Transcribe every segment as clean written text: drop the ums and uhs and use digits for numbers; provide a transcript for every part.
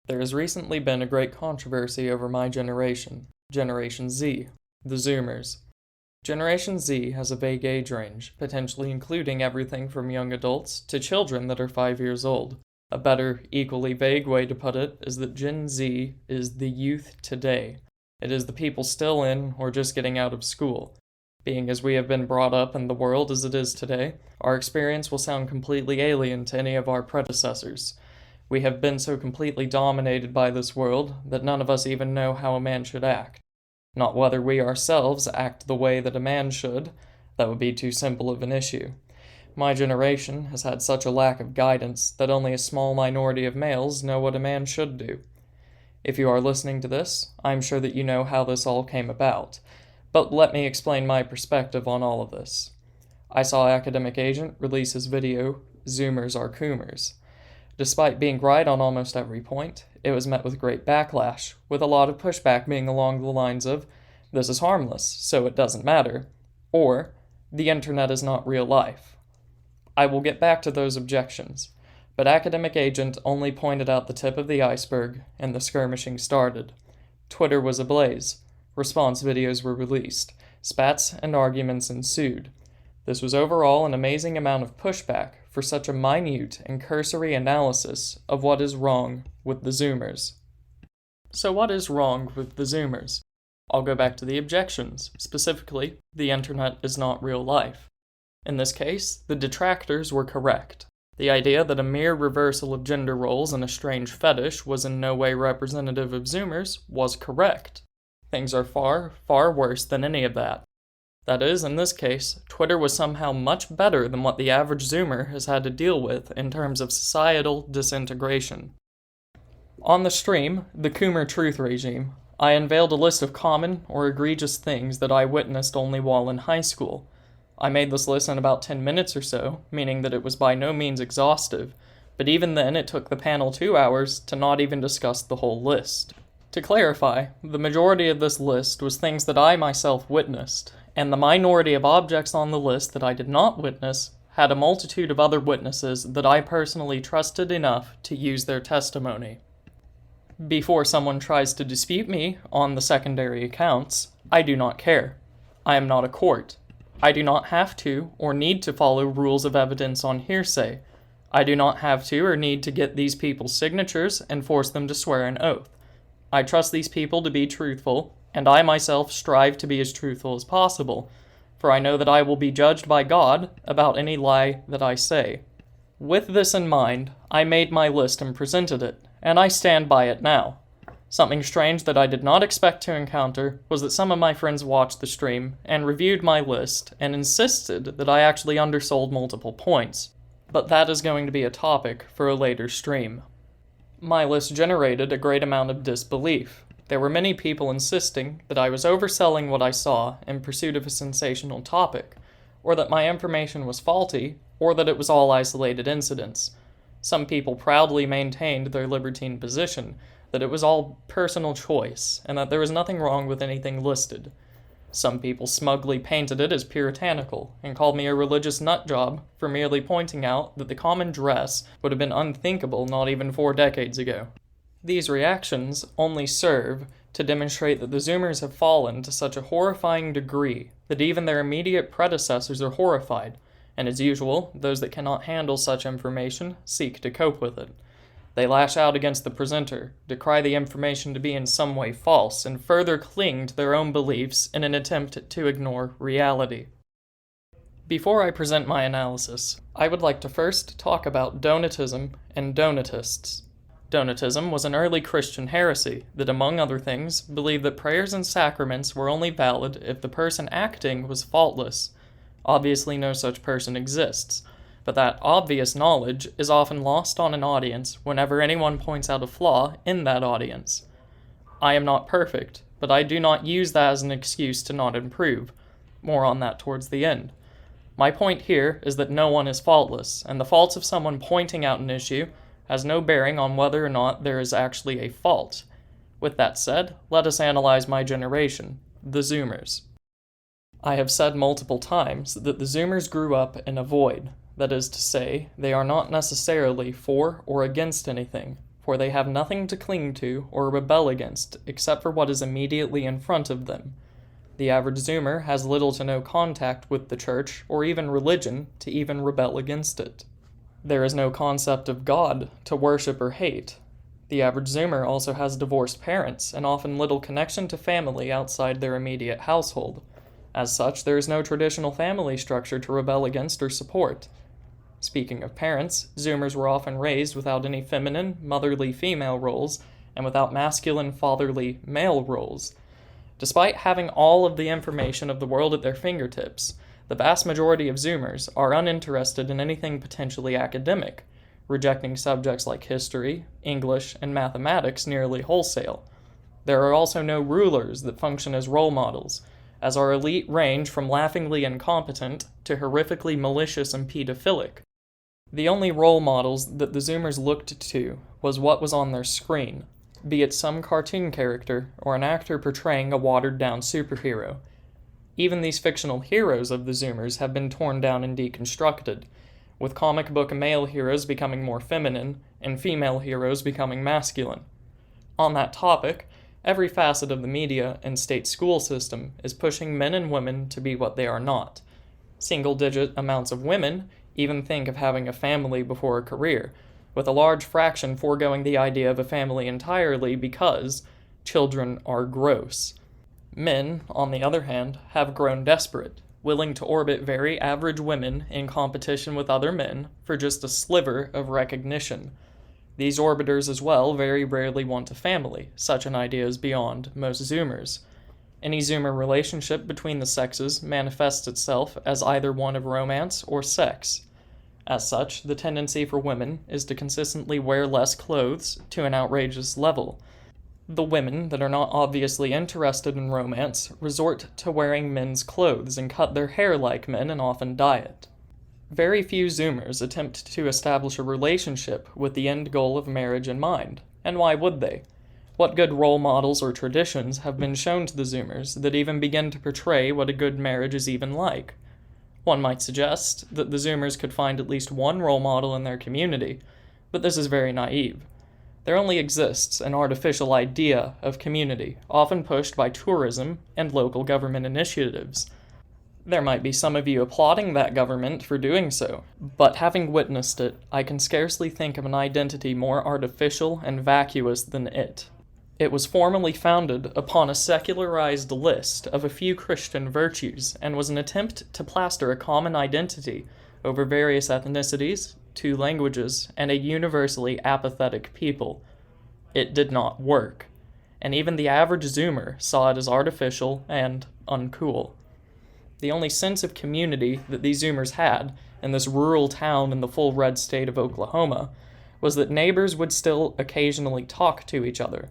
There has recently been a great controversy over my generation, Generation Z, the Zoomers. Generation Z has a vague age range, potentially including everything from young adults to children that are 5 years old. A better, equally vague way to put it is that Gen Z is the youth today. It is the people still in or just getting out of school. Being as we have been brought up in the world as it is today, our experience will sound completely alien to any of our predecessors. We have been so completely dominated by this world that none of us even know how a man should act. Not whether we ourselves act the way that a man should, that would be too simple of an issue. My generation has had such a lack of guidance that only a small minority of males know what a man should do. If you are listening to this, I'm sure that you know how this all came about, but let me explain my perspective on all of this. I saw Academic Agent release his video, Zoomers Are Coomers. Despite being right on almost every point, it was met with great backlash, with a lot of pushback being along the lines of, "This is harmless, so it doesn't matter," or, "The internet is not real life." I will get back to those objections, but Academic Agent only pointed out the tip of the iceberg, and the skirmishing started. Twitter was ablaze. Response videos were released. Spats and arguments ensued. This was overall an amazing amount of pushback for such a minute and cursory analysis of what is wrong with the Zoomers. So what is wrong with the Zoomers? I'll go back to the objections, specifically, the internet is not real life. In this case, the detractors were correct. The idea that a mere reversal of gender roles and a strange fetish was in no way representative of Zoomers was correct. Things are far, far worse than any of that. That is, in this case, Twitter was somehow much better than what the average Zoomer has had to deal with in terms of societal disintegration. On the stream, the Coomer Truth Regime, I unveiled a list of common or egregious things that I witnessed only while in high school. I made this list in about 10 minutes or so, meaning that it was by no means exhaustive, but even then it took the panel 2 hours to not even discuss the whole list. To clarify, the majority of this list was things that I myself witnessed, and the minority of objects on the list that I did not witness had a multitude of other witnesses that I personally trusted enough to use their testimony. Before someone tries to dispute me on the secondary accounts, I do not care. I am not a court. I do not have to or need to follow rules of evidence on hearsay. I do not have to or need to get these people's signatures and force them to swear an oath. I trust these people to be truthful, and I myself strive to be as truthful as possible, for I know that I will be judged by God about any lie that I say. With this in mind, I made my list and presented it, and I stand by it now. Something strange that I did not expect to encounter was that some of my friends watched the stream and reviewed my list and insisted that I actually undersold multiple points, but that is going to be a topic for a later stream. My list generated a great amount of disbelief. There were many people insisting that I was overselling what I saw in pursuit of a sensational topic, or that my information was faulty, or that it was all isolated incidents. Some people proudly maintained their libertine position, that it was all personal choice, and that there was nothing wrong with anything listed. Some people smugly painted it as puritanical, and called me a religious nutjob for merely pointing out that the common dress would have been unthinkable not even 4 decades ago. These reactions only serve to demonstrate that the Zoomers have fallen to such a horrifying degree that even their immediate predecessors are horrified, and as usual, those that cannot handle such information seek to cope with it. They lash out against the presenter, decry the information to be in some way false, and further cling to their own beliefs in an attempt to ignore reality. Before I present my analysis, I would like to first talk about Donatism and Donatists. Donatism was an early Christian heresy that, among other things, believed that prayers and sacraments were only valid if the person acting was faultless. Obviously, no such person exists, but that obvious knowledge is often lost on an audience whenever anyone points out a flaw in that audience. I am not perfect, but I do not use that as an excuse to not improve. More on that towards the end. My point here is that no one is faultless, and the faults of someone pointing out an issue has no bearing on whether or not there is actually a fault. With that said, let us analyze my generation, the Zoomers. I have said multiple times that the Zoomers grew up in a void. That is to say, they are not necessarily for or against anything, for they have nothing to cling to or rebel against except for what is immediately in front of them. The average Zoomer has little to no contact with the church or even religion to even rebel against it. There is no concept of God to worship or hate. The average Zoomer also has divorced parents and often little connection to family outside their immediate household. As such, there is no traditional family structure to rebel against or support. Speaking of parents, Zoomers were often raised without any feminine, motherly female roles and without masculine, fatherly male roles. Despite having all of the information of the world at their fingertips, the vast majority of Zoomers are uninterested in anything potentially academic, rejecting subjects like history, English, and mathematics nearly wholesale. There are also no rulers that function as role models, as our elite range from laughingly incompetent to horrifically malicious and pedophilic. The only role models that the Zoomers looked to was what was on their screen, be it some cartoon character or an actor portraying a watered-down superhero. Even these fictional heroes of the Zoomers have been torn down and deconstructed, with comic book male heroes becoming more feminine and female heroes becoming masculine. On that topic, every facet of the media and state school system is pushing men and women to be what they are not. Single-digit amounts of women even think of having a family before a career, with a large fraction foregoing the idea of a family entirely because children are gross. Men, on the other hand, have grown desperate, willing to orbit very average women in competition with other men for just a sliver of recognition. These orbiters as well very rarely want a family. Such an idea is beyond most Zoomers. Any Zoomer relationship between the sexes manifests itself as either one of romance or sex. As such, the tendency for women is to consistently wear less clothes to an outrageous level. The women that are not obviously interested in romance resort to wearing men's clothes and cut their hair like men and often dye it. Very few Zoomers attempt to establish a relationship with the end goal of marriage in mind, and why would they? What good role models or traditions have been shown to the Zoomers that even begin to portray what a good marriage is even like? One might suggest that the Zoomers could find at least one role model in their community, but this is very naive. There only exists an artificial idea of community, often pushed by tourism and local government initiatives. There might be some of you applauding that government for doing so, but having witnessed it, I can scarcely think of an identity more artificial and vacuous than it. It was formally founded upon a secularized list of a few Christian virtues and was an attempt to plaster a common identity over various ethnicities, 2 languages, and a universally apathetic people. It did not work, and even the average Zoomer saw it as artificial and uncool. The only sense of community that these Zoomers had in this rural town in the full red state of Oklahoma was that neighbors would still occasionally talk to each other.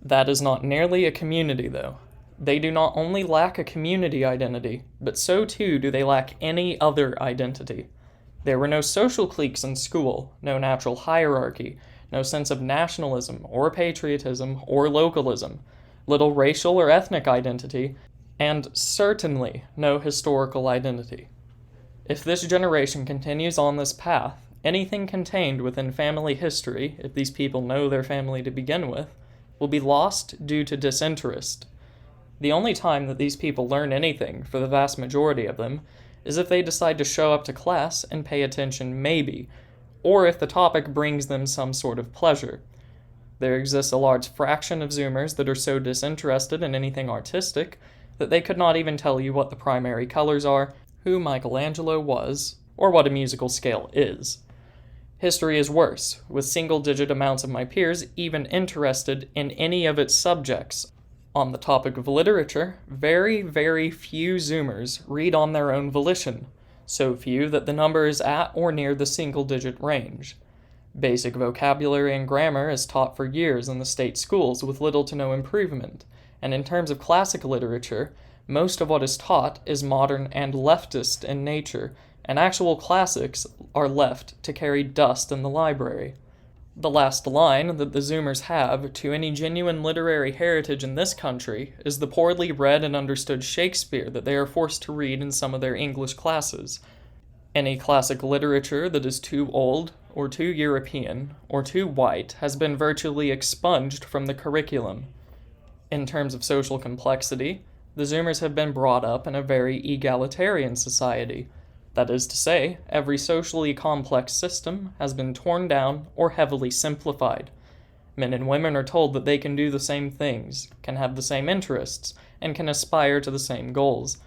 That is not nearly a community, though. They do not only lack a community identity, but so too do they lack any other identity. There were no social cliques in school, no natural hierarchy, no sense of nationalism or patriotism or localism, little racial or ethnic identity, and certainly no historical identity. If this generation continues on this path, anything contained within family history, if these people know their family to begin with, will be lost due to disinterest. The only time that these people learn anything, for the vast majority of them, is if they decide to show up to class and pay attention maybe, or if the topic brings them some sort of pleasure. There exists a large fraction of Zoomers that are so disinterested in anything artistic that they could not even tell you what the primary colors are, who Michelangelo was, or what a musical scale is. History is worse, with single-digit amounts of my peers even interested in any of its subjects. On the topic of literature, very, very few Zoomers read on their own volition, so few that the number is at or near the single-digit range. Basic vocabulary and grammar is taught for years in the state schools with little to no improvement, and in terms of classic literature, most of what is taught is modern and leftist in nature, and actual classics are left to carry dust in the library. The last line that the Zoomers have to any genuine literary heritage in this country is the poorly read and understood Shakespeare that they are forced to read in some of their English classes. Any classic literature that is too old or too European, or too white has been virtually expunged from the curriculum. In terms of social complexity, the Zoomers have been brought up in a very egalitarian society. That is to say, every socially complex system has been torn down or heavily simplified. Men and women are told that they can do the same things, can have the same interests, and can aspire to the same goals.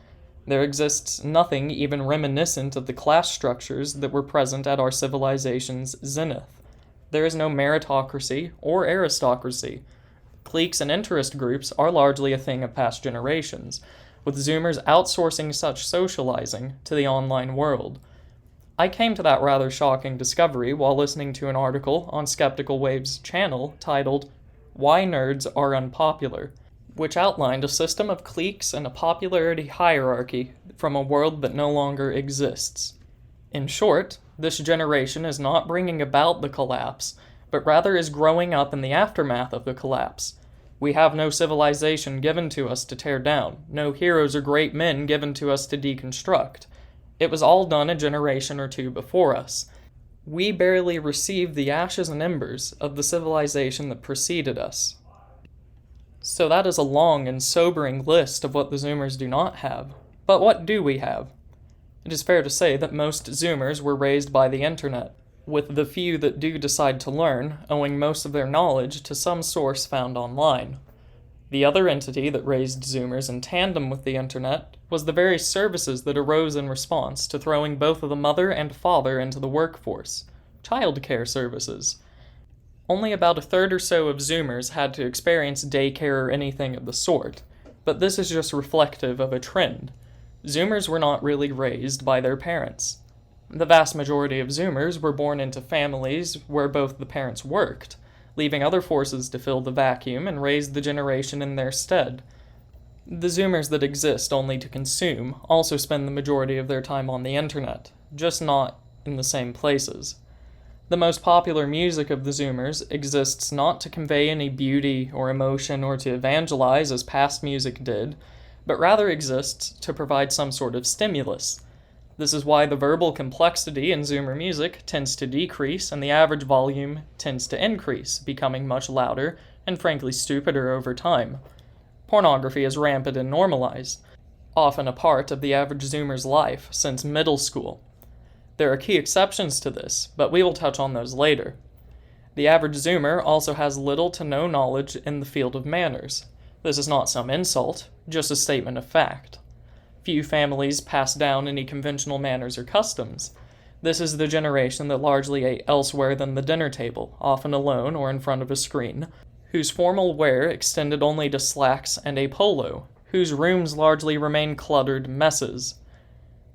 There exists nothing even reminiscent of the class structures that were present at our civilization's zenith. There is no meritocracy or aristocracy. Cliques and interest groups are largely a thing of past generations, with Zoomers outsourcing such socializing to the online world. I came to that rather shocking discovery while listening to an article on Skeptical Wave's channel titled, "Why Nerds Are Unpopular," which outlined a system of cliques and a popularity hierarchy from a world that no longer exists. In short, this generation is not bringing about the collapse, but rather is growing up in the aftermath of the collapse. We have no civilization given to us to tear down, no heroes or great men given to us to deconstruct. It was all done a generation or two before us. We barely received the ashes and embers of the civilization that preceded us. So that is a long and sobering list of what the Zoomers do not have. But what do we have? It is fair to say that most Zoomers were raised by the internet, with the few that do decide to learn owing most of their knowledge to some source found online. The other entity that raised Zoomers in tandem with the internet was the very services that arose in response to throwing both of the mother and father into the workforce, childcare services. Only about a third or so of Zoomers had to experience daycare or anything of the sort, but this is just reflective of a trend. Zoomers were not really raised by their parents. The vast majority of Zoomers were born into families where both the parents worked, leaving other forces to fill the vacuum and raise the generation in their stead. The Zoomers that exist only to consume also spend the majority of their time on the internet, just not in the same places. The most popular music of the Zoomers exists not to convey any beauty or emotion or to evangelize as past music did, but rather exists to provide some sort of stimulus. This is why the verbal complexity in Zoomer music tends to decrease and the average volume tends to increase, becoming much louder and frankly stupider over time. Pornography is rampant and normalized, often a part of the average Zoomer's life since middle school. There are key exceptions to this, but we will touch on those later. The average Zoomer also has little to no knowledge in the field of manners. This is not some insult, just a statement of fact. Few families pass down any conventional manners or customs. This is the generation that largely ate elsewhere than the dinner table, often alone or in front of a screen, whose formal wear extended only to slacks and a polo, whose rooms largely remained cluttered messes.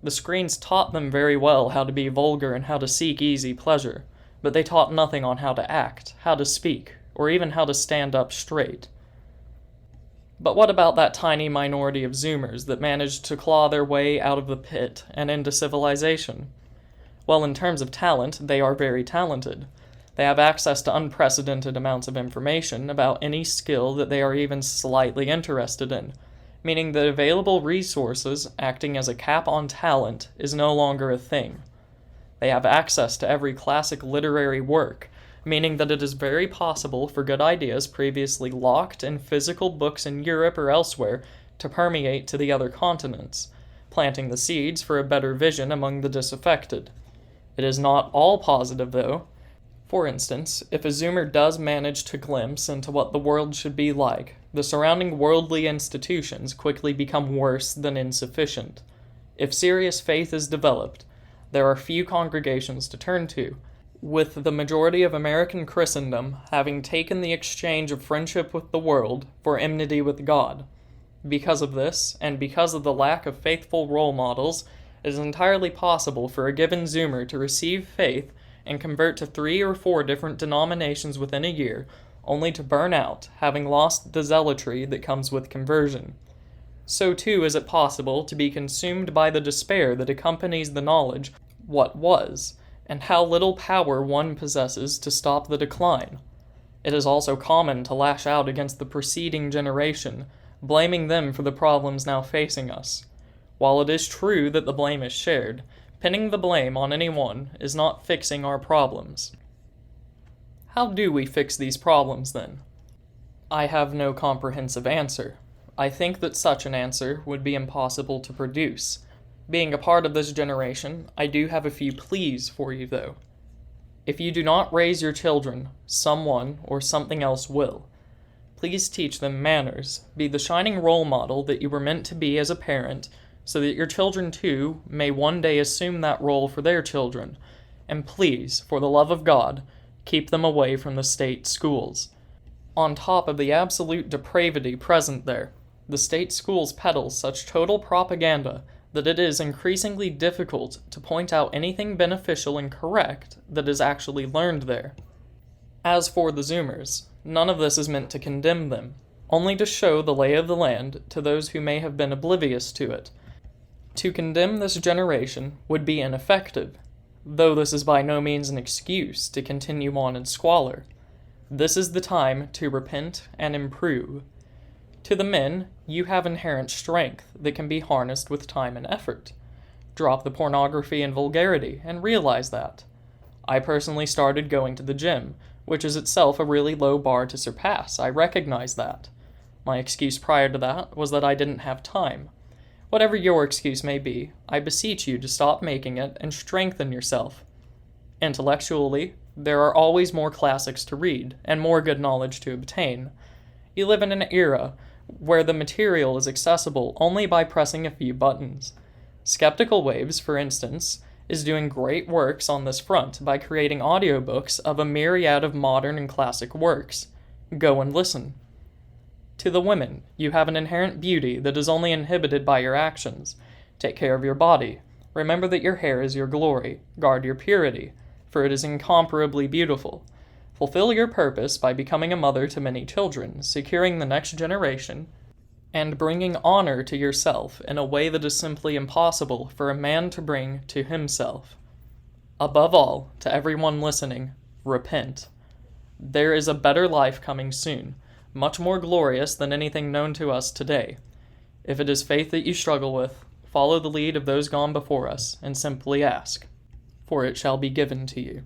The screens taught them very well how to be vulgar and how to seek easy pleasure, but they taught nothing on how to act, how to speak, or even how to stand up straight. But what about that tiny minority of Zoomers that managed to claw their way out of the pit and into civilization? Well, in terms of talent, they are very talented. They have access to unprecedented amounts of information about any skill that they are even slightly interested in, meaning that available resources acting as a cap on talent is no longer a thing. They have access to every classic literary work, meaning that it is very possible for good ideas previously locked in physical books in Europe or elsewhere to permeate to the other continents, planting the seeds for a better vision among the disaffected. It is not all positive, though. For instance, if a Zoomer does manage to glimpse into what the world should be like, the surrounding worldly institutions quickly become worse than insufficient. If serious faith is developed, there are few congregations to turn to, with the majority of American Christendom having taken the exchange of friendship with the world for enmity with God. Because of this, and because of the lack of faithful role models, it is entirely possible for a given Zoomer to receive faith and convert to 3 or 4 different denominations within a year, only to burn out, having lost the zealotry that comes with conversion. So too is it possible to be consumed by the despair that accompanies the knowledge what was, and how little power one possesses to stop the decline. It is also common to lash out against the preceding generation, blaming them for the problems now facing us. While it is true that the blame is shared, Pinning the blame on anyone is not fixing our problems. How do we fix these problems then? I have no comprehensive answer. I think that such an answer would be impossible to produce. Being a part of this generation, I do have a few pleas for you though. If you do not raise your children, someone or something else will. Please teach them manners, be the shining role model that you were meant to be as a parent, so that your children too may one day assume that role for their children. And please, for the love of God, keep them away from the state schools. On top of the absolute depravity present there, the state schools peddle such total propaganda that it is increasingly difficult to point out anything beneficial and correct that is actually learned there. As for the Zoomers, none of this is meant to condemn them, only to show the lay of the land to those who may have been oblivious to it. To condemn this generation would be ineffective, though this is by no means an excuse to continue on in squalor. This is the time to repent and improve. To the men, you have inherent strength that can be harnessed with time and effort. Drop the pornography and vulgarity and realize that. I personally started going to the gym, which is itself a really low bar to surpass. I recognize that. My excuse prior to that was that I didn't have time. Whatever your excuse may be, I beseech you to stop making it and strengthen yourself. Intellectually, there are always more classics to read and more good knowledge to obtain. You live in an era where the material is accessible only by pressing a few buttons. Skeptical Waves, for instance, is doing great works on this front by creating audiobooks of a myriad of modern and classic works. Go and listen. To the women, you have an inherent beauty that is only inhibited by your actions. Take care of your body. Remember that your hair is your glory. Guard your purity, for it is incomparably beautiful. Fulfill your purpose by becoming a mother to many children, securing the next generation, and bringing honor to yourself in a way that is simply impossible for a man to bring to himself. Above all, to everyone listening, repent. There is a better life coming soon, much more glorious than anything known to us today. If it is faith that you struggle with, follow the lead of those gone before us, and simply ask, for it shall be given to you.